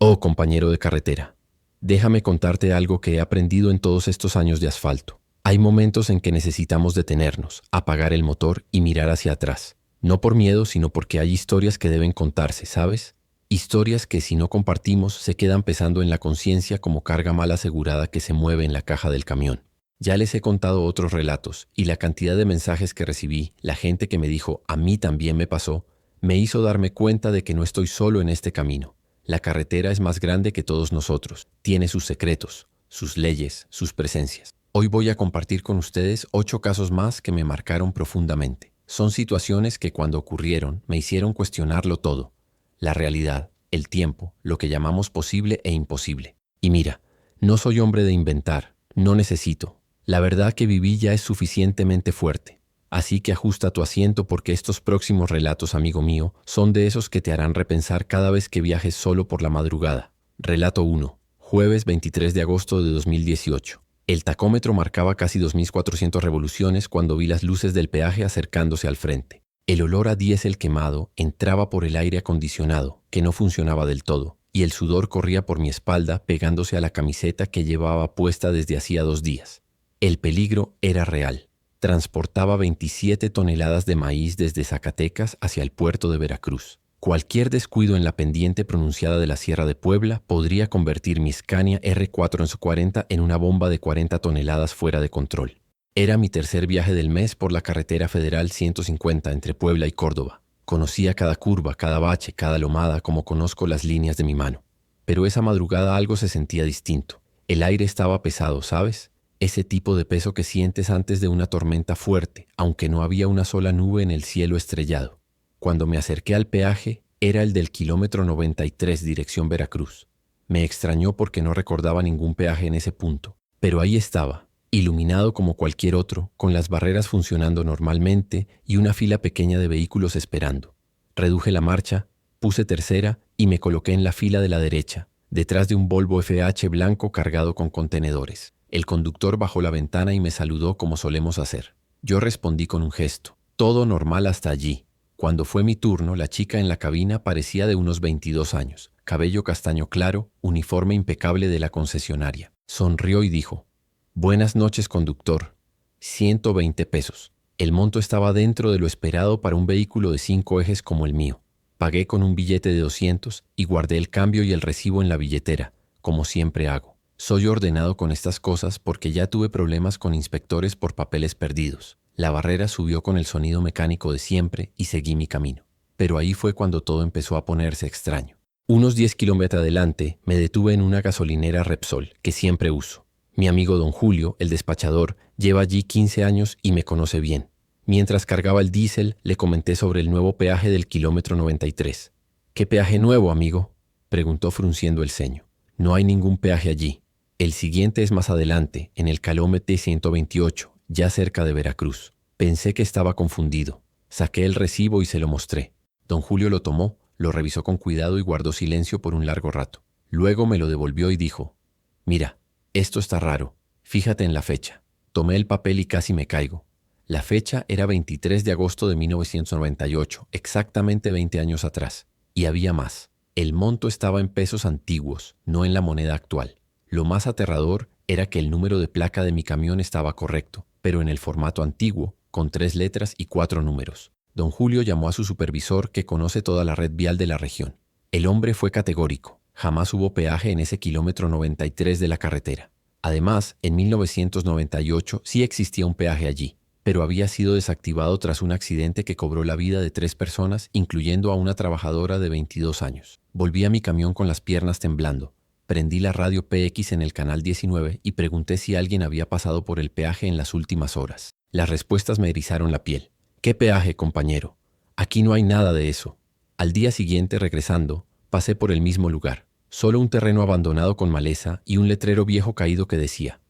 Oh, compañero de carretera, déjame contarte algo que he aprendido en todos estos años de asfalto. Hay momentos en que necesitamos detenernos, apagar el motor y mirar hacia atrás. No por miedo, sino porque hay historias que deben contarse, ¿sabes? Historias que si no compartimos se quedan pesando en la conciencia como carga mal asegurada que se mueve en la caja del camión. Ya les he contado otros relatos y la cantidad de mensajes que recibí, la gente que me dijo a mí también me pasó, me hizo darme cuenta de que no estoy solo en este camino. La carretera es más grande que todos nosotros, tiene sus secretos, sus leyes, sus presencias. Hoy voy a compartir con ustedes 8 casos más que me marcaron profundamente. Son situaciones que cuando ocurrieron me hicieron cuestionarlo todo. La realidad, el tiempo, lo que llamamos posible e imposible. Y mira, no soy hombre de inventar, no necesito. La verdad que viví ya es suficientemente fuerte. Así que ajusta tu asiento porque estos próximos relatos, amigo mío, son de esos que te harán repensar cada vez que viajes solo por la madrugada. Relato 1. Jueves 23 de agosto de 2018. El tacómetro marcaba casi 2.400 revoluciones cuando vi las luces del peaje acercándose al frente. El olor a diésel quemado entraba por el aire acondicionado, que no funcionaba del todo, y el sudor corría por mi espalda pegándose a la camiseta que llevaba puesta desde hacía 2 días. El peligro era real. Transportaba 27 toneladas de maíz desde Zacatecas hacia el puerto de Veracruz. Cualquier descuido en la pendiente pronunciada de la Sierra de Puebla podría convertir mi Scania R4 en su 40 en una bomba de 40 toneladas fuera de control. Era mi tercer viaje del mes por la carretera federal 150 entre Puebla y Córdoba. Conocía cada curva, cada bache, cada lomada como conozco las líneas de mi mano. Pero esa madrugada algo se sentía distinto. El aire estaba pesado, ¿sabes? Ese tipo de peso que sientes antes de una tormenta fuerte, aunque no había una sola nube en el cielo estrellado. Cuando me acerqué al peaje, era el del kilómetro 93 dirección Veracruz. Me extrañó porque no recordaba ningún peaje en ese punto, pero ahí estaba, iluminado como cualquier otro, con las barreras funcionando normalmente y una fila pequeña de vehículos esperando. Reduje la marcha, puse tercera y me coloqué en la fila de la derecha, detrás de un Volvo FH blanco cargado con contenedores. El conductor bajó la ventana y me saludó como solemos hacer. Yo respondí con un gesto. Todo normal hasta allí. Cuando fue mi turno, la chica en la cabina parecía de unos 22 años, cabello castaño claro, uniforme impecable de la concesionaria. Sonrió y dijo: «Buenas noches, conductor. 120 pesos». El monto estaba dentro de lo esperado para un vehículo de 5 ejes como el mío. Pagué con un billete de 200 y guardé el cambio y el recibo en la billetera, como siempre hago. Soy ordenado con estas cosas porque ya tuve problemas con inspectores por papeles perdidos. La barrera subió con el sonido mecánico de siempre y seguí mi camino. Pero ahí fue cuando todo empezó a ponerse extraño. Unos 10 kilómetros adelante me detuve en una gasolinera Repsol, que siempre uso. Mi amigo don Julio, el despachador, lleva allí 15 años y me conoce bien. Mientras cargaba el diésel, le comenté sobre el nuevo peaje del kilómetro 93. «¿Qué peaje nuevo, amigo?», preguntó frunciendo el ceño. «No hay ningún peaje allí. El siguiente es más adelante, en el kilómetro 128, ya cerca de Veracruz». Pensé que estaba confundido. Saqué el recibo y se lo mostré. Don Julio lo tomó, lo revisó con cuidado y guardó silencio por un largo rato. Luego me lo devolvió y dijo: «Mira, esto está raro. Fíjate en la fecha». Tomé el papel y casi me caigo. La fecha era 23 de agosto de 1998, exactamente 20 años atrás. Y había más. El monto estaba en pesos antiguos, no en la moneda actual. Lo más aterrador era que el número de placa de mi camión estaba correcto, pero en el formato antiguo, con 3 letras y 4 números. Don Julio llamó a su supervisor, que conoce toda la red vial de la región. El hombre fue categórico. Jamás hubo peaje en ese kilómetro 93 de la carretera. Además, en 1998 sí existía un peaje allí, pero había sido desactivado tras un accidente que cobró la vida de 3 personas, incluyendo a una trabajadora de 22 años. Volví a mi camión con las piernas temblando. Prendí la radio PX en el canal 19 y pregunté si alguien había pasado por el peaje en las últimas horas. Las respuestas me erizaron la piel. «¿Qué peaje, compañero? Aquí no hay nada de eso». Al día siguiente, regresando, pasé por el mismo lugar. Solo un terreno abandonado con maleza y un letrero viejo caído que decía: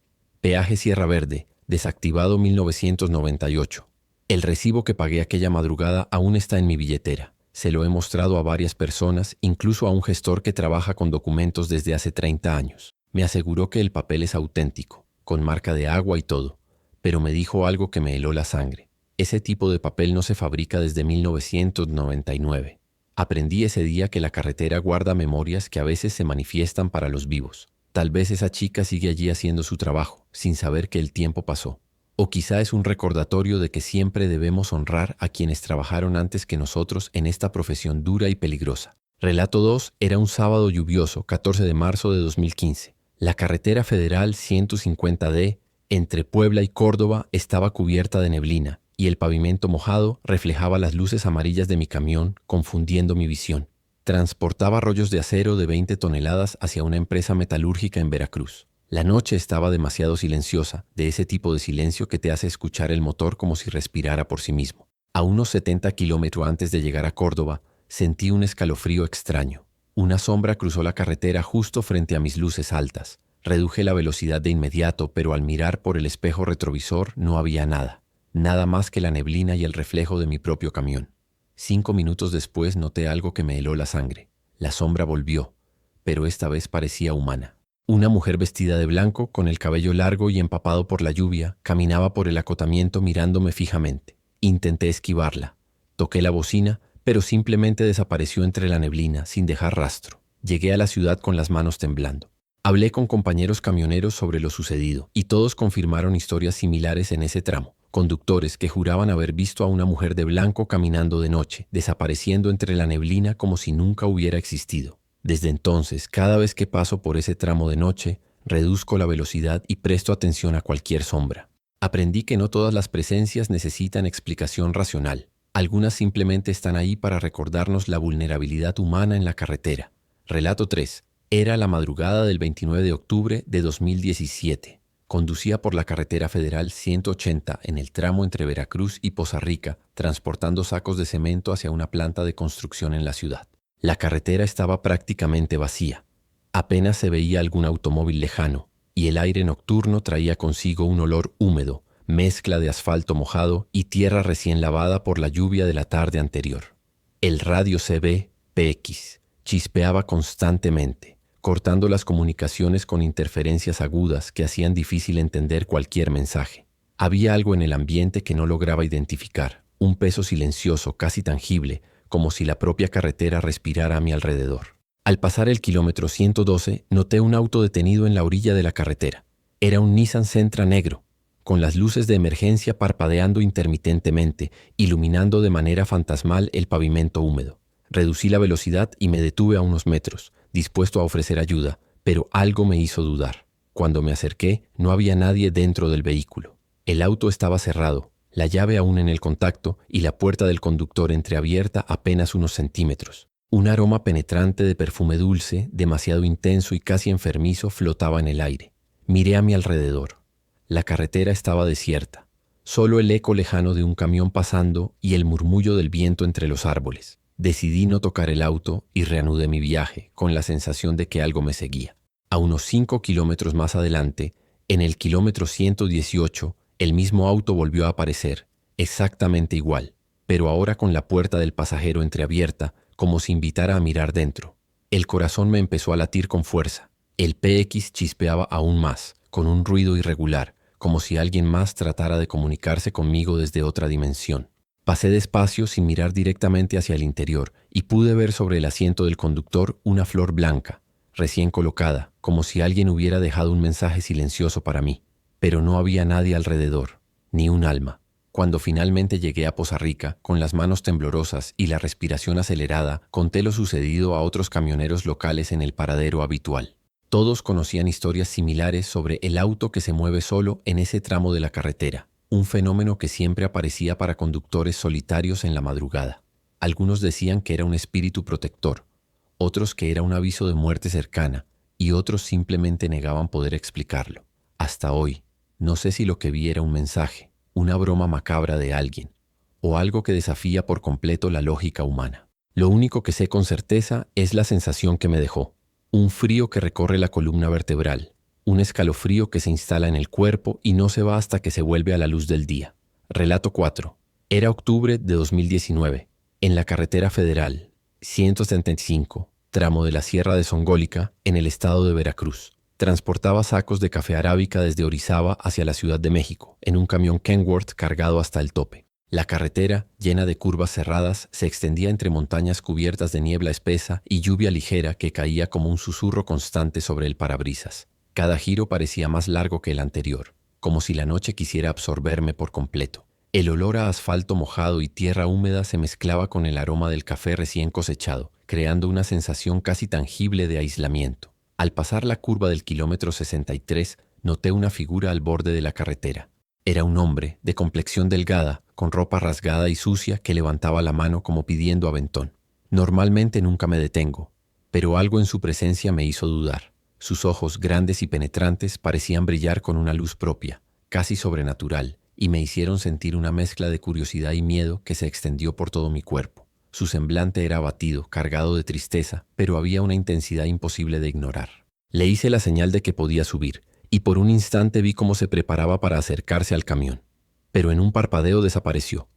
«Peaje Sierra Verde, desactivado 1998». El recibo que pagué aquella madrugada aún está en mi billetera. Se lo he mostrado a varias personas, incluso a un gestor que trabaja con documentos desde hace 30 años. Me aseguró que el papel es auténtico, con marca de agua y todo, pero me dijo algo que me heló la sangre. Ese tipo de papel no se fabrica desde 1999. Aprendí ese día que la carretera guarda memorias que a veces se manifiestan para los vivos. Tal vez esa chica sigue allí haciendo su trabajo, sin saber que el tiempo pasó. O quizá es un recordatorio de que siempre debemos honrar a quienes trabajaron antes que nosotros en esta profesión dura y peligrosa. Relato 2 era un sábado lluvioso, 14 de marzo de 2015. La carretera federal 150D entre Puebla y Córdoba estaba cubierta de neblina y el pavimento mojado reflejaba las luces amarillas de mi camión, confundiendo mi visión. Transportaba rollos de acero de 20 toneladas hacia una empresa metalúrgica en Veracruz. La noche estaba demasiado silenciosa, de ese tipo de silencio que te hace escuchar el motor como si respirara por sí mismo. A unos 70 kilómetros antes de llegar a Córdoba, sentí un escalofrío extraño. Una sombra cruzó la carretera justo frente a mis luces altas. Reduje la velocidad de inmediato, pero al mirar por el espejo retrovisor no había nada. Nada más que la neblina y el reflejo de mi propio camión. 5 minutos después noté algo que me heló la sangre. La sombra volvió, pero esta vez parecía humana. Una mujer vestida de blanco, con el cabello largo y empapado por la lluvia, caminaba por el acotamiento mirándome fijamente. Intenté esquivarla. Toqué la bocina, pero simplemente desapareció entre la neblina, sin dejar rastro. Llegué a la ciudad con las manos temblando. Hablé con compañeros camioneros sobre lo sucedido, y todos confirmaron historias similares en ese tramo. Conductores que juraban haber visto a una mujer de blanco caminando de noche, desapareciendo entre la neblina como si nunca hubiera existido. Desde entonces, cada vez que paso por ese tramo de noche, reduzco la velocidad y presto atención a cualquier sombra. Aprendí que no todas las presencias necesitan explicación racional. Algunas simplemente están ahí para recordarnos la vulnerabilidad humana en la carretera. Relato 3. Era la madrugada del 29 de octubre de 2017. Conducía por la carretera federal 180 en el tramo entre Veracruz y Poza Rica, transportando sacos de cemento hacia una planta de construcción en la ciudad. La carretera estaba prácticamente vacía. Apenas se veía algún automóvil lejano, y el aire nocturno traía consigo un olor húmedo, mezcla de asfalto mojado y tierra recién lavada por la lluvia de la tarde anterior. El radio CB-PX chispeaba constantemente, cortando las comunicaciones con interferencias agudas que hacían difícil entender cualquier mensaje. Había algo en el ambiente que no lograba identificar, un peso silencioso casi tangible, como si la propia carretera respirara a mi alrededor. Al pasar el kilómetro 112, noté un auto detenido en la orilla de la carretera. Era un Nissan Sentra negro, con las luces de emergencia parpadeando intermitentemente, iluminando de manera fantasmal el pavimento húmedo. Reducí la velocidad y me detuve a unos metros, dispuesto a ofrecer ayuda, pero algo me hizo dudar. Cuando me acerqué, no había nadie dentro del vehículo. El auto estaba cerrado, la llave aún en el contacto y la puerta del conductor entreabierta apenas unos centímetros. Un aroma penetrante de perfume dulce, demasiado intenso y casi enfermizo, flotaba en el aire. Miré a mi alrededor. La carretera estaba desierta. Solo el eco lejano de un camión pasando y el murmullo del viento entre los árboles. Decidí no tocar el auto y reanudé mi viaje, con la sensación de que algo me seguía. A unos 5 kilómetros más adelante, en el kilómetro 118, el mismo auto volvió a aparecer, exactamente igual, pero ahora con la puerta del pasajero entreabierta, como si invitara a mirar dentro. El corazón me empezó a latir con fuerza. El PX chispeaba aún más, con un ruido irregular, como si alguien más tratara de comunicarse conmigo desde otra dimensión. Pasé despacio sin mirar directamente hacia el interior y pude ver sobre el asiento del conductor una flor blanca, recién colocada, como si alguien hubiera dejado un mensaje silencioso para mí. Pero no había nadie alrededor, ni un alma. Cuando finalmente llegué a Poza Rica, con las manos temblorosas y la respiración acelerada, conté lo sucedido a otros camioneros locales en el paradero habitual. Todos conocían historias similares sobre el auto que se mueve solo en ese tramo de la carretera, un fenómeno que siempre aparecía para conductores solitarios en la madrugada. Algunos decían que era un espíritu protector, otros que era un aviso de muerte cercana, y otros simplemente negaban poder explicarlo. Hasta hoy, no sé si lo que vi era un mensaje, una broma macabra de alguien, o algo que desafía por completo la lógica humana. Lo único que sé con certeza es la sensación que me dejó. Un frío que recorre la columna vertebral, un escalofrío que se instala en el cuerpo y no se va hasta que se vuelve a la luz del día. Relato 4. Era octubre de 2019. En la carretera federal 175, tramo de la Sierra de Songólica, en el estado de Veracruz. Transportaba sacos de café arábica desde Orizaba hacia la Ciudad de México, en un camión Kenworth cargado hasta el tope. La carretera, llena de curvas cerradas, se extendía entre montañas cubiertas de niebla espesa y lluvia ligera que caía como un susurro constante sobre el parabrisas. Cada giro parecía más largo que el anterior, como si la noche quisiera absorberme por completo. El olor a asfalto mojado y tierra húmeda se mezclaba con el aroma del café recién cosechado, creando una sensación casi tangible de aislamiento. Al pasar la curva del kilómetro 63, noté una figura al borde de la carretera. Era un hombre, de complexión delgada, con ropa rasgada y sucia, que levantaba la mano como pidiendo aventón. Normalmente nunca me detengo, pero algo en su presencia me hizo dudar. Sus ojos, grandes y penetrantes, parecían brillar con una luz propia, casi sobrenatural, y me hicieron sentir una mezcla de curiosidad y miedo que se extendió por todo mi cuerpo. Su semblante era abatido, cargado de tristeza, pero había una intensidad imposible de ignorar. Le hice la señal de que podía subir, y por un instante vi cómo se preparaba para acercarse al camión. Pero en un parpadeo desapareció.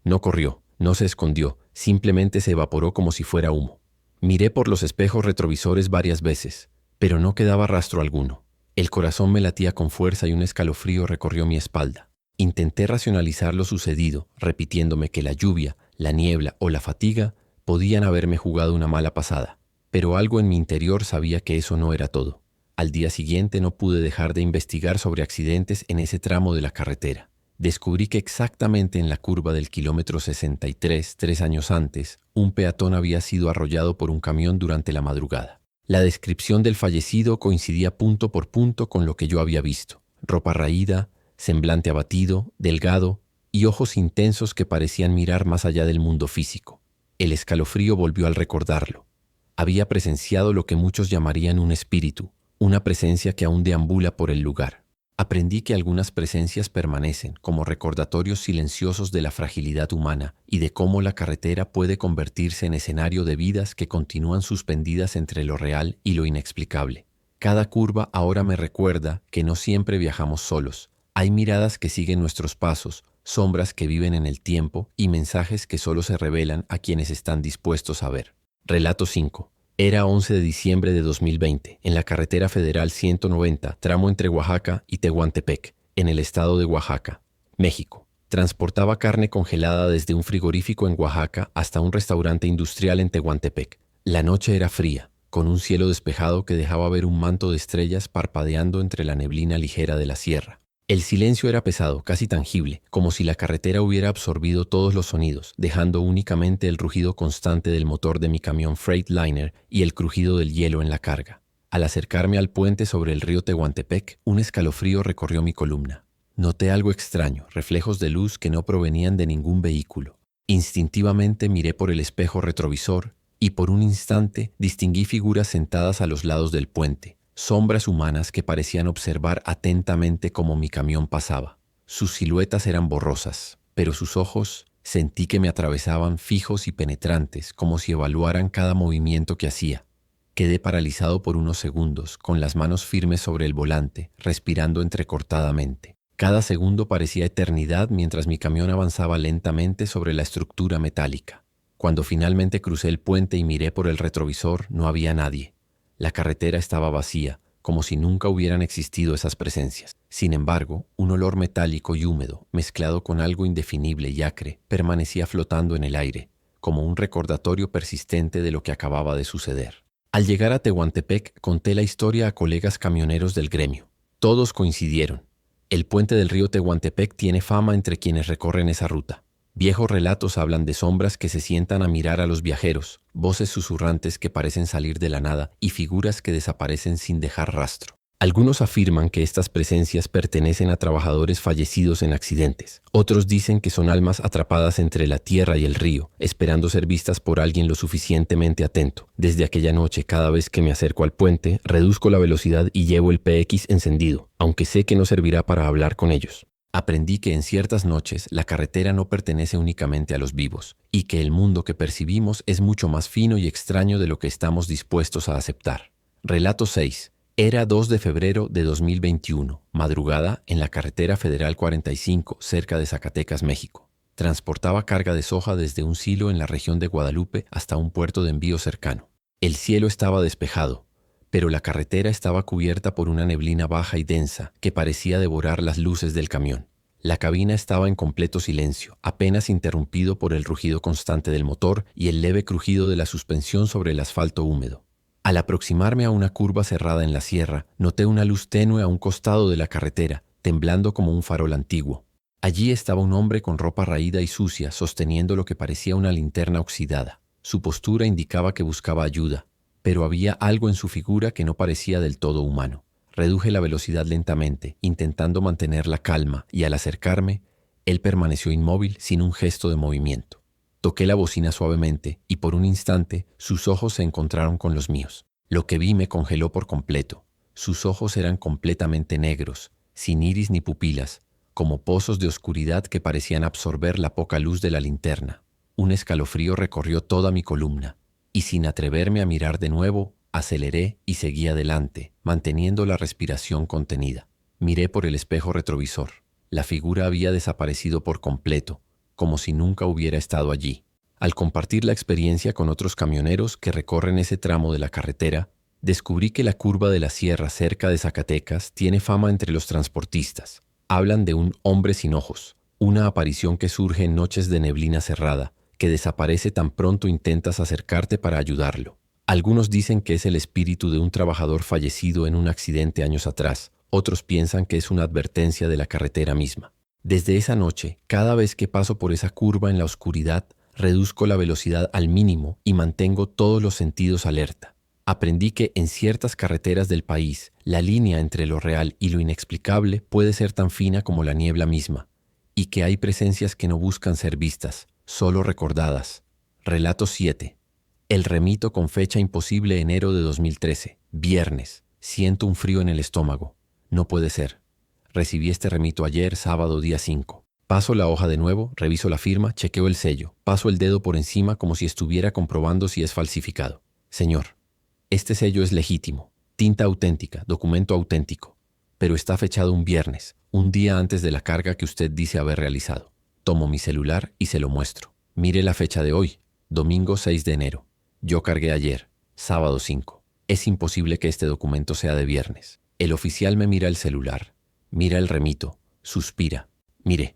No corrió, no se escondió, simplemente se evaporó como si fuera humo. Miré por los espejos retrovisores varias veces, pero no quedaba rastro alguno. El corazón me latía con fuerza y un escalofrío recorrió mi espalda. Intenté racionalizar lo sucedido, repitiéndome que la lluvia, la niebla o la fatiga podían haberme jugado una mala pasada, pero algo en mi interior sabía que eso no era todo. Al día siguiente no pude dejar de investigar sobre accidentes en ese tramo de la carretera. Descubrí que exactamente en la curva del kilómetro 63, 3 años antes, un peatón había sido arrollado por un camión durante la madrugada. La descripción del fallecido coincidía punto por punto con lo que yo había visto. Ropa raída, semblante abatido, delgado y ojos intensos que parecían mirar más allá del mundo físico. El escalofrío volvió al recordarlo. Había presenciado lo que muchos llamarían un espíritu, una presencia que aún deambula por el lugar. Aprendí que algunas presencias permanecen como recordatorios silenciosos de la fragilidad humana y de cómo la carretera puede convertirse en escenario de vidas que continúan suspendidas entre lo real y lo inexplicable. Cada curva ahora me recuerda que no siempre viajamos solos. Hay miradas que siguen nuestros pasos, sombras que viven en el tiempo y mensajes que solo se revelan a quienes están dispuestos a ver. Relato 5. Era 11 de diciembre de 2020, en la carretera federal 190, tramo entre Oaxaca y Tehuantepec, en el estado de Oaxaca, México. Transportaba carne congelada desde un frigorífico en Oaxaca hasta un restaurante industrial en Tehuantepec. La noche era fría, con un cielo despejado que dejaba ver un manto de estrellas parpadeando entre la neblina ligera de la sierra. El silencio era pesado, casi tangible, como si la carretera hubiera absorbido todos los sonidos, dejando únicamente el rugido constante del motor de mi camión Freightliner y el crujido del hielo en la carga. Al acercarme al puente sobre el río Tehuantepec, un escalofrío recorrió mi columna. Noté algo extraño, reflejos de luz que no provenían de ningún vehículo. Instintivamente miré por el espejo retrovisor y por un instante distinguí figuras sentadas a los lados del puente. Sombras humanas que parecían observar atentamente cómo mi camión pasaba. Sus siluetas eran borrosas, pero sus ojos sentí que me atravesaban fijos y penetrantes, como si evaluaran cada movimiento que hacía. Quedé paralizado por unos segundos, con las manos firmes sobre el volante, respirando entrecortadamente. Cada segundo parecía eternidad mientras mi camión avanzaba lentamente sobre la estructura metálica. Cuando finalmente crucé el puente y miré por el retrovisor, no había nadie. La carretera estaba vacía, como si nunca hubieran existido esas presencias. Sin embargo, un olor metálico y húmedo, mezclado con algo indefinible y acre, permanecía flotando en el aire, como un recordatorio persistente de lo que acababa de suceder. Al llegar a Tehuantepec, conté la historia a colegas camioneros del gremio. Todos coincidieron. El puente del río Tehuantepec tiene fama entre quienes recorren esa ruta. Viejos relatos hablan de sombras que se sientan a mirar a los viajeros, voces susurrantes que parecen salir de la nada y figuras que desaparecen sin dejar rastro. Algunos afirman que estas presencias pertenecen a trabajadores fallecidos en accidentes. Otros dicen que son almas atrapadas entre la tierra y el río, esperando ser vistas por alguien lo suficientemente atento. Desde aquella noche, cada vez que me acerco al puente, reduzco la velocidad y llevo el PX encendido, aunque sé que no servirá para hablar con ellos. Aprendí que en ciertas noches la carretera no pertenece únicamente a los vivos y que el mundo que percibimos es mucho más fino y extraño de lo que estamos dispuestos a aceptar. Relato 6. Era 2 de febrero de 2021, madrugada en la carretera federal 45, cerca de Zacatecas, México. Transportaba carga de soja desde un silo en la región de Guadalupe hasta un puerto de envío cercano. El cielo estaba despejado, pero la carretera estaba cubierta por una neblina baja y densa que parecía devorar las luces del camión. La cabina estaba en completo silencio, apenas interrumpido por el rugido constante del motor y el leve crujido de la suspensión sobre el asfalto húmedo. Al aproximarme a una curva cerrada en la sierra, noté una luz tenue a un costado de la carretera, temblando como un farol antiguo. Allí estaba un hombre con ropa raída y sucia, sosteniendo lo que parecía una linterna oxidada. Su postura indicaba que buscaba ayuda, pero había algo en su figura que no parecía del todo humano. Reduje la velocidad lentamente, intentando mantener la calma, y al acercarme, él permaneció inmóvil sin un gesto de movimiento. Toqué la bocina suavemente y por un instante sus ojos se encontraron con los míos. Lo que vi me congeló por completo. Sus ojos eran completamente negros, sin iris ni pupilas, como pozos de oscuridad que parecían absorber la poca luz de la linterna. Un escalofrío recorrió toda mi columna, y sin atreverme a mirar de nuevo, aceleré y seguí adelante, manteniendo la respiración contenida. Miré por el espejo retrovisor. La figura había desaparecido por completo, como si nunca hubiera estado allí. Al compartir la experiencia con otros camioneros que recorren ese tramo de la carretera, descubrí que la curva de la sierra cerca de Zacatecas tiene fama entre los transportistas. Hablan de un hombre sin ojos, una aparición que surge en noches de neblina cerrada, que desaparece tan pronto intentas acercarte para ayudarlo. Algunos dicen que es el espíritu de un trabajador fallecido en un accidente años atrás, otros piensan que es una advertencia de la carretera misma. Desde esa noche, cada vez que paso por esa curva en la oscuridad, reduzco la velocidad al mínimo y mantengo todos los sentidos alerta. Aprendí que en ciertas carreteras del país, la línea entre lo real y lo inexplicable puede ser tan fina como la niebla misma, y que hay presencias que no buscan ser vistas, solo recordadas. Relato 7. El remito con fecha imposible enero de 2013, viernes. Siento un frío en el estómago. No puede ser. Recibí este remito ayer, sábado, día 5. Paso la hoja de nuevo, reviso la firma, chequeo el sello, paso el dedo por encima como si estuviera comprobando si es falsificado. Señor, este sello es legítimo, tinta auténtica, documento auténtico, pero está fechado un viernes, un día antes de la carga que usted dice haber realizado. Tomo mi celular y se lo muestro. Mire la fecha de hoy, domingo 6 de enero. Yo cargué ayer, sábado 5. Es imposible que este documento sea de viernes. El oficial me mira el celular, mira el remito, suspira. Mire,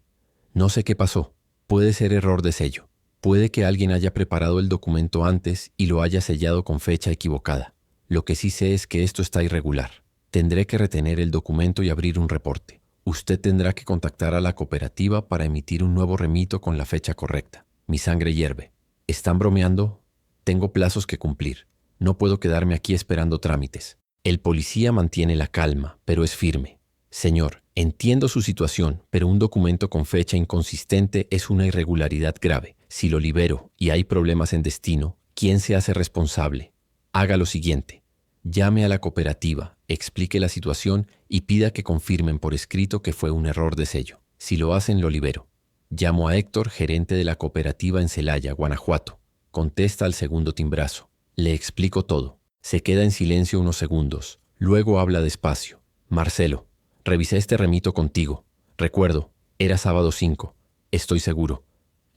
no sé qué pasó. Puede ser error de sello. Puede que alguien haya preparado el documento antes y lo haya sellado con fecha equivocada. Lo que sí sé es que esto está irregular. Tendré que retener el documento y abrir un reporte. Usted tendrá que contactar a la cooperativa para emitir un nuevo remito con la fecha correcta. Mi sangre hierve. ¿Están bromeando? Tengo plazos que cumplir. No puedo quedarme aquí esperando trámites. El policía mantiene la calma, pero es firme. Señor, entiendo su situación, pero un documento con fecha inconsistente es una irregularidad grave. Si lo libero y hay problemas en destino, ¿quién se hace responsable? Haga lo siguiente. Llame a la cooperativa, explique la situación y pida que confirmen por escrito que fue un error de sello. Si lo hacen, lo libero. Llamo a Héctor, gerente de la cooperativa en Celaya, Guanajuato. Contesta al segundo timbrazo. Le explico todo. Se queda en silencio unos segundos. Luego habla despacio. Marcelo, revisé este remito contigo. Recuerdo, era sábado 5. Estoy seguro.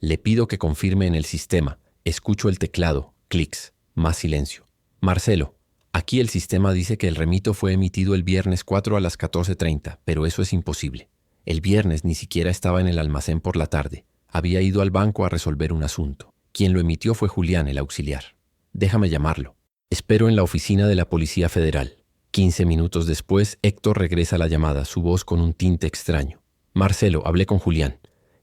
Le pido que confirme en el sistema. Escucho el teclado. Clics. Más silencio. Marcelo, aquí el sistema dice que el remito fue emitido el viernes 4 a las 14:30, pero eso es imposible. El viernes ni siquiera estaba en el almacén por la tarde. Había ido al banco a resolver un asunto. Quien lo emitió fue Julián, el auxiliar. Déjame llamarlo. Espero en la oficina de la Policía Federal. 15 minutos después, Héctor regresa a la llamada, su voz con un tinte extraño. Marcelo, hablé con Julián.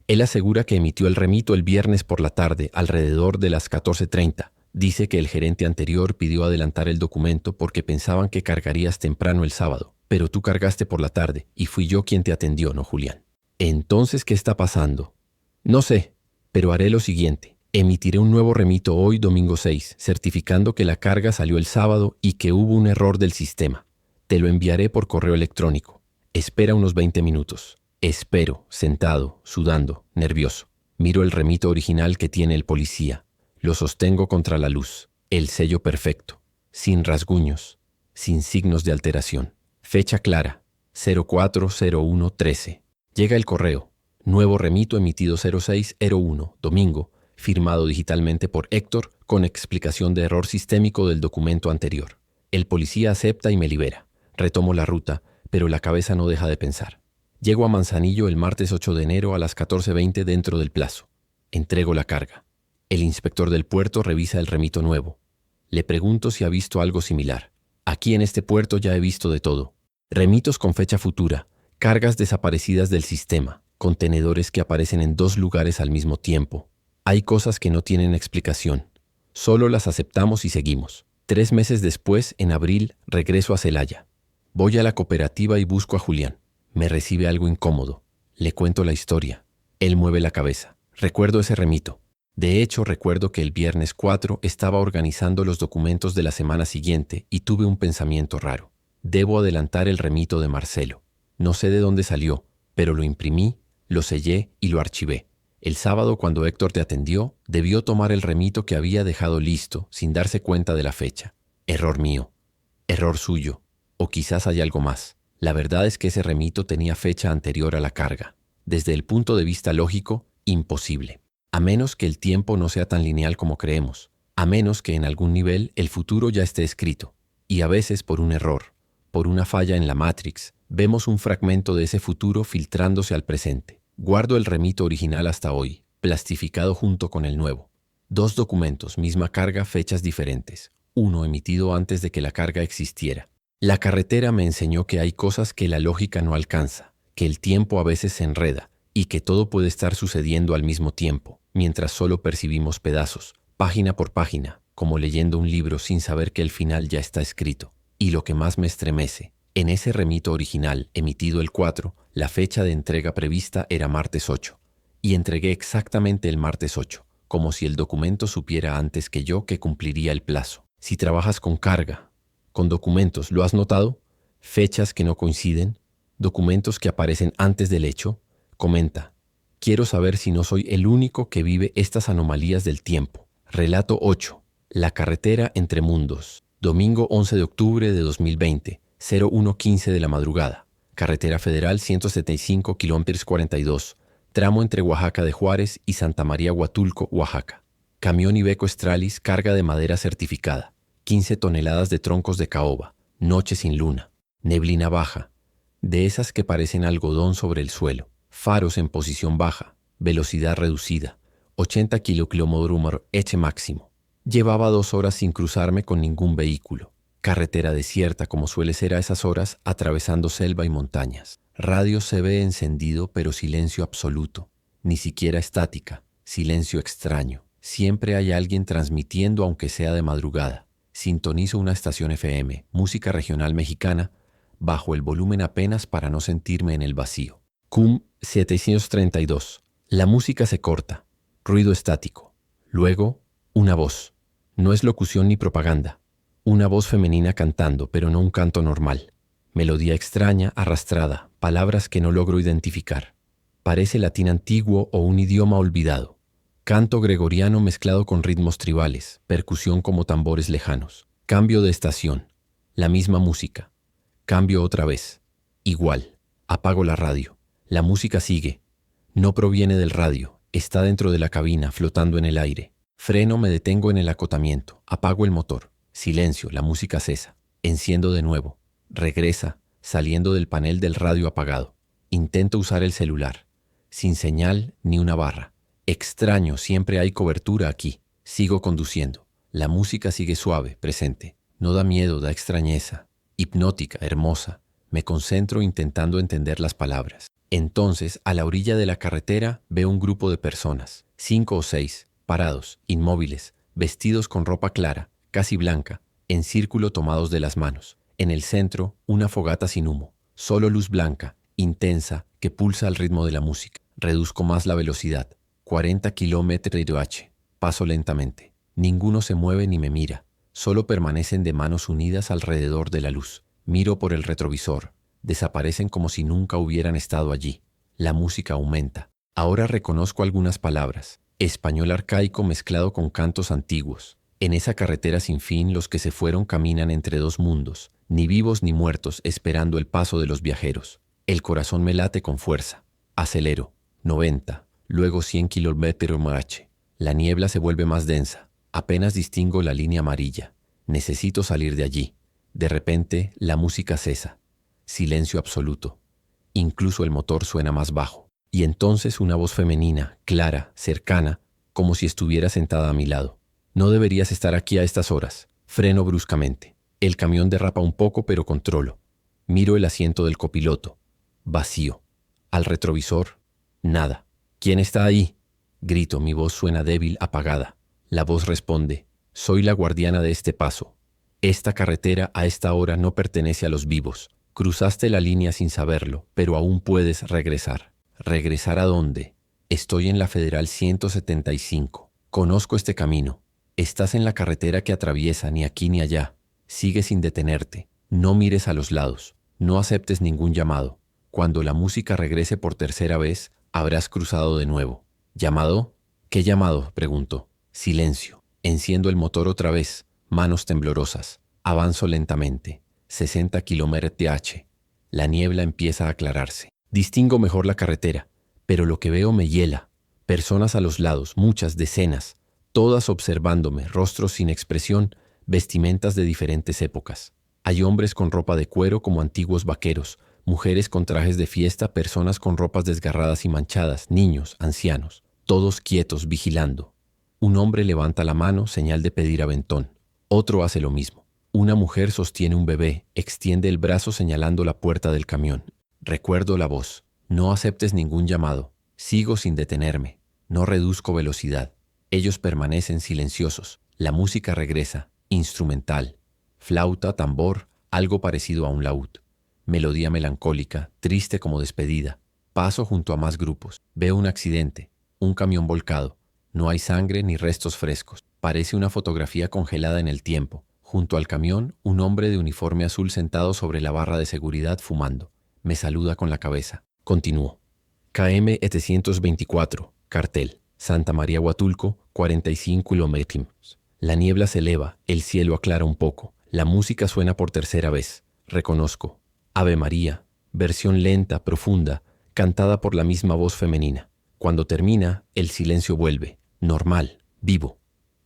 Él asegura que emitió el remito el viernes por la tarde, alrededor de las 14:30. Dice que el gerente anterior pidió adelantar el documento porque pensaban que cargarías temprano el sábado, pero tú cargaste por la tarde y fui yo quien te atendió, ¿no, Julián? Entonces, ¿qué está pasando? No sé, pero haré lo siguiente. Emitiré un nuevo remito hoy, domingo 6, certificando que la carga salió el sábado y que hubo un error del sistema. Te lo enviaré por correo electrónico. Espera unos 20 minutos. Espero, sentado, sudando, nervioso. Miro el remito original que tiene el policía. Lo sostengo contra la luz. El sello perfecto. Sin rasguños. Sin signos de alteración. Fecha clara. 04/01/13. Llega el correo. Nuevo remito emitido 06/01, domingo. Firmado digitalmente por Héctor con explicación de error sistémico del documento anterior. El policía acepta y me libera. Retomo la ruta, pero la cabeza no deja de pensar. Llego a Manzanillo el martes 8 de enero a las 14:20 dentro del plazo. Entrego la carga. El inspector del puerto revisa el remito nuevo. Le pregunto si ha visto algo similar. Aquí en este puerto ya he visto de todo. Remitos con fecha futura, cargas desaparecidas del sistema, contenedores que aparecen en 2 lugares al mismo tiempo. Hay cosas que no tienen explicación. Solo las aceptamos y seguimos. 3 meses después, en abril, regreso a Celaya. Voy a la cooperativa y busco a Julián. Me recibe algo incómodo. Le cuento la historia. Él mueve la cabeza. Recuerdo ese remito. De hecho, recuerdo que el viernes 4 estaba organizando los documentos de la semana siguiente y tuve un pensamiento raro. Debo adelantar el remito de Marcelo. No sé de dónde salió, pero lo imprimí, lo sellé y lo archivé. El sábado, cuando Héctor te atendió, debió tomar el remito que había dejado listo sin darse cuenta de la fecha. Error mío. Error suyo. O quizás hay algo más. La verdad es que ese remito tenía fecha anterior a la carga. Desde el punto de vista lógico, imposible. A menos que el tiempo no sea tan lineal como creemos. A menos que en algún nivel el futuro ya esté escrito. Y a veces por un error, por una falla en la Matrix, vemos un fragmento de ese futuro filtrándose al presente. Guardo el remito original hasta hoy, plastificado junto con el nuevo. 2 documentos, misma carga, fechas diferentes. Uno emitido antes de que la carga existiera. La carretera me enseñó que hay cosas que la lógica no alcanza, que el tiempo a veces se enreda y que todo puede estar sucediendo al mismo tiempo, mientras solo percibimos pedazos, página por página, como leyendo un libro sin saber que el final ya está escrito. Y lo que más me estremece, en ese remito original, emitido el 4, la fecha de entrega prevista era martes 8. Y entregué exactamente el martes 8, como si el documento supiera antes que yo que cumpliría el plazo. Si trabajas con carga, con documentos, ¿lo has notado? Fechas que no coinciden, documentos que aparecen antes del hecho. Comenta. Quiero saber si no soy el único que vive estas anomalías del tiempo. Relato 8. La carretera entre mundos. Domingo 11 de octubre de 2020, 01:15 de la madrugada. Carretera Federal 175 km 42, tramo entre Oaxaca de Juárez y Santa María Huatulco, Oaxaca. Camión Iveco Stralis, carga de madera certificada. 15 toneladas de troncos de caoba. Noche sin luna. Neblina baja. De esas que parecen algodón sobre el suelo. Faros en posición baja. Velocidad reducida. 80 km/h eche máximo. Llevaba 2 horas sin cruzarme con ningún vehículo. Carretera desierta como suele ser a esas horas, atravesando selva y montañas. Radio se ve encendido pero silencio absoluto. Ni siquiera estática. Silencio extraño. Siempre hay alguien transmitiendo aunque sea de madrugada. Sintonizo una estación FM, música regional mexicana, bajo el volumen apenas para no sentirme en el vacío. CUM 732. La música se corta. Ruido estático. Luego, una voz. No es locución ni propaganda. Una voz femenina cantando, pero no un canto normal. Melodía extraña, arrastrada, palabras que no logro identificar. Parece latín antiguo o un idioma olvidado. Canto gregoriano mezclado con ritmos tribales, percusión como tambores lejanos. Cambio de estación. La misma música. Cambio otra vez. Igual. Apago la radio. La música sigue. No proviene del radio. Está dentro de la cabina, flotando en el aire. Freno, me detengo en el acotamiento. Apago el motor. Silencio, la música cesa. Enciendo de nuevo. Regresa, saliendo del panel del radio apagado. Intento usar el celular. Sin señal ni una barra. Extraño, siempre hay cobertura aquí. Sigo conduciendo. La música sigue suave, presente. No da miedo, da extrañeza. Hipnótica, hermosa. Me concentro intentando entender las palabras. Entonces, a la orilla de la carretera, veo un grupo de personas. 5 o 6, parados, inmóviles, vestidos con ropa clara, casi blanca, en círculo tomados de las manos. En el centro, una fogata sin humo. Solo luz blanca, intensa, que pulsa al ritmo de la música. Reduzco más la velocidad. 40 km/h. Paso lentamente. Ninguno se mueve ni me mira. Solo permanecen de manos unidas alrededor de la luz. Miro por el retrovisor. Desaparecen como si nunca hubieran estado allí. La música aumenta. Ahora reconozco algunas palabras. Español arcaico mezclado con cantos antiguos. En esa carretera sin fin los que se fueron caminan entre 2 mundos, ni vivos ni muertos, esperando el paso de los viajeros. El corazón me late con fuerza. Acelero. 90. Luego 100 km/h. La niebla se vuelve más densa. Apenas distingo la línea amarilla. Necesito salir de allí. De repente, la música cesa. Silencio absoluto. Incluso el motor suena más bajo. Y entonces una voz femenina, clara, cercana, como si estuviera sentada a mi lado. No deberías estar aquí a estas horas. Freno bruscamente. El camión derrapa un poco, pero controlo. Miro el asiento del copiloto. Vacío. Al retrovisor, nada. ¿Quién está ahí? Grito, mi voz suena débil, apagada. La voz responde, soy la guardiana de este paso. Esta carretera a esta hora no pertenece a los vivos. Cruzaste la línea sin saberlo, pero aún puedes regresar. ¿Regresar a dónde? Estoy en la Federal 175. Conozco este camino. Estás en la carretera que atraviesa ni aquí ni allá. Sigue sin detenerte. No mires a los lados. No aceptes ningún llamado. Cuando la música regrese por tercera vez, habrás cruzado de nuevo. ¿Llamado? ¿Qué llamado?, pregunto. Silencio. Enciendo el motor otra vez. Manos temblorosas. Avanzo lentamente. 60 km/h. La niebla empieza a aclararse. Distingo mejor la carretera, pero lo que veo me hiela. Personas a los lados, muchas, decenas, todas observándome, rostros sin expresión, vestimentas de diferentes épocas. Hay hombres con ropa de cuero como antiguos vaqueros, mujeres con trajes de fiesta, personas con ropas desgarradas y manchadas, niños, ancianos, todos quietos, vigilando. Un hombre levanta la mano, señal de pedir aventón. Otro hace lo mismo. Una mujer sostiene un bebé, extiende el brazo señalando la puerta del camión. Recuerdo la voz. No aceptes ningún llamado. Sigo sin detenerme. No reduzco velocidad. Ellos permanecen silenciosos. La música regresa, instrumental. Flauta, tambor, algo parecido a un laúd. Melodía melancólica, triste como despedida. Paso junto a más grupos. Veo un accidente. Un camión volcado. No hay sangre ni restos frescos. Parece una fotografía congelada en el tiempo. Junto al camión, un hombre de uniforme azul sentado sobre la barra de seguridad fumando. Me saluda con la cabeza. Continúo. KM 724, cartel. Santa María Huatulco, 45 kilómetros. La niebla se eleva, el cielo aclara un poco. La música suena por tercera vez. Reconozco. Ave María, versión lenta, profunda, cantada por la misma voz femenina. Cuando termina, el silencio vuelve. Normal, vivo.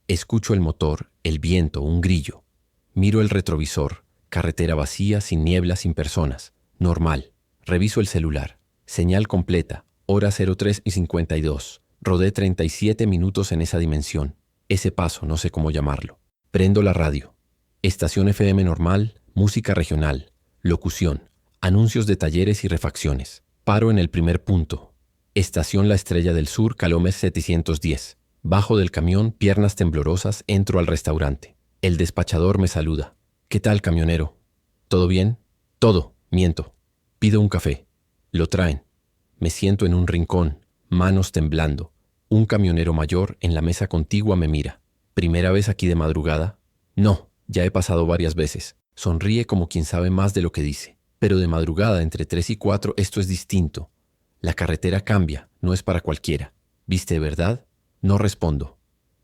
Escucho el motor, el viento, un grillo. Miro el retrovisor. Carretera vacía, sin niebla, sin personas. Normal. Reviso el celular. Señal completa. Hora 03:52. Rodé 37 minutos en esa dimensión. Ese paso, no sé cómo llamarlo. Prendo la radio. Estación FM normal, música regional. Locución. Anuncios de talleres y refacciones. Paro en el primer punto. Estación La Estrella del Sur, Calómez 710. Bajo del camión, piernas temblorosas, entro al restaurante. El despachador me saluda. ¿Qué tal, camionero? ¿Todo bien? Todo, miento. Pido un café. Lo traen. Me siento en un rincón, manos temblando. Un camionero mayor en la mesa contigua me mira. ¿Primera vez aquí de madrugada? No, ya he pasado varias veces. Sonríe como quien sabe más de lo que dice. Pero de madrugada, entre 3 y 4, esto es distinto. La carretera cambia, no es para cualquiera. ¿Viste, verdad? No respondo.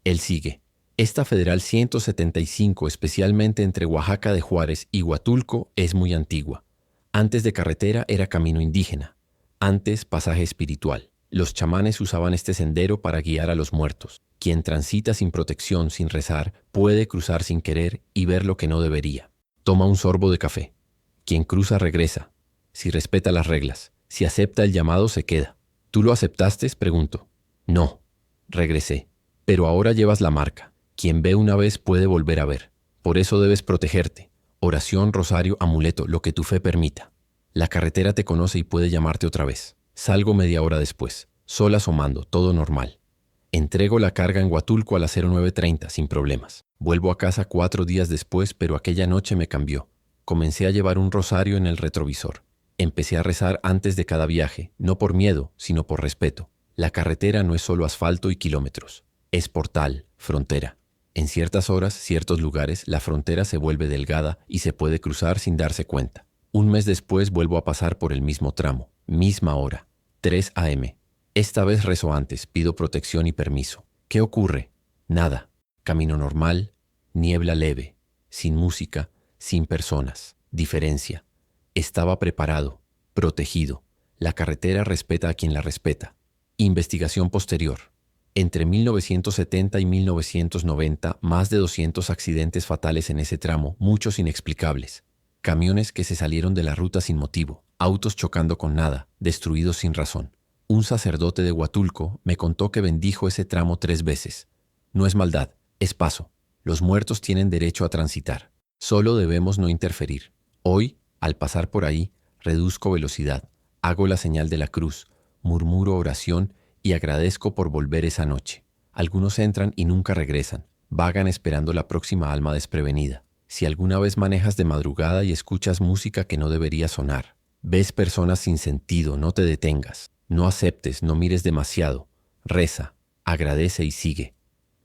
Él sigue. Esta Federal 175, especialmente entre Oaxaca de Juárez y Huatulco, es muy antigua. Antes de carretera era camino indígena. Antes pasaje espiritual. Los chamanes usaban este sendero para guiar a los muertos. Quien transita sin protección, sin rezar, puede cruzar sin querer y ver lo que no debería. Toma un sorbo de café. Quien cruza regresa. Si respeta las reglas. Si acepta el llamado, se queda. ¿Tú lo aceptaste?, pregunto. No. Regresé. Pero ahora llevas la marca. Quien ve una vez puede volver a ver. Por eso debes protegerte. Oración, rosario, amuleto, lo que tu fe permita. La carretera te conoce y puede llamarte otra vez. Salgo media hora después. Sol asomando, todo normal. Entrego la carga en Huatulco a las 09:30 sin problemas. Vuelvo a casa 4 días después, pero aquella noche me cambió. Comencé a llevar un rosario en el retrovisor. Empecé a rezar antes de cada viaje, no por miedo, sino por respeto. La carretera no es solo asfalto y kilómetros. Es portal, frontera. En ciertas horas, ciertos lugares, la frontera se vuelve delgada y se puede cruzar sin darse cuenta. Un mes después vuelvo a pasar por el mismo tramo, misma hora, 3 a.m. Esta vez rezo antes, pido protección y permiso. ¿Qué ocurre? Nada. Camino normal, niebla leve, sin música, sin personas. Diferencia. Estaba preparado, protegido. La carretera respeta a quien la respeta. Investigación posterior. Entre 1970 y 1990, más de 200 accidentes fatales en ese tramo, muchos inexplicables. Camiones que se salieron de la ruta sin motivo. autos chocando con nada, destruidos sin razón. Un sacerdote de Huatulco me contó que bendijo ese tramo 3 veces. No es maldad, es paso. Los muertos tienen derecho a transitar. Solo debemos no interferir. Hoy, al pasar por ahí, reduzco velocidad, hago la señal de la cruz, murmuro oración y agradezco por volver esa noche. Algunos entran y nunca regresan, vagan esperando la próxima alma desprevenida. Si alguna vez manejas de madrugada y escuchas música que no debería sonar, ves personas sin sentido, no te detengas, no aceptes, no mires demasiado, reza, agradece y sigue.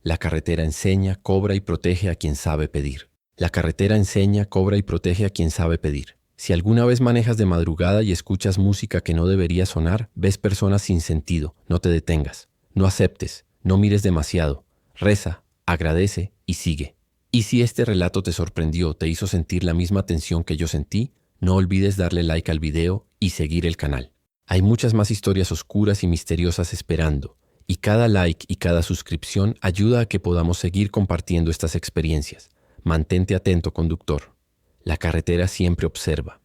La carretera enseña, cobra y protege a quien sabe pedir. La carretera enseña, cobra y protege a quien sabe pedir. Si alguna vez manejas de madrugada y escuchas música que no debería sonar, ves personas sin sentido, no te detengas, no aceptes, no mires demasiado, reza, agradece y sigue. Y si este relato te sorprendió, te hizo sentir la misma tensión que yo sentí, no olvides darle like al video y seguir el canal. Hay muchas más historias oscuras y misteriosas esperando, y cada like y cada suscripción ayuda a que podamos seguir compartiendo estas experiencias. Mantente atento, conductor. La carretera siempre observa.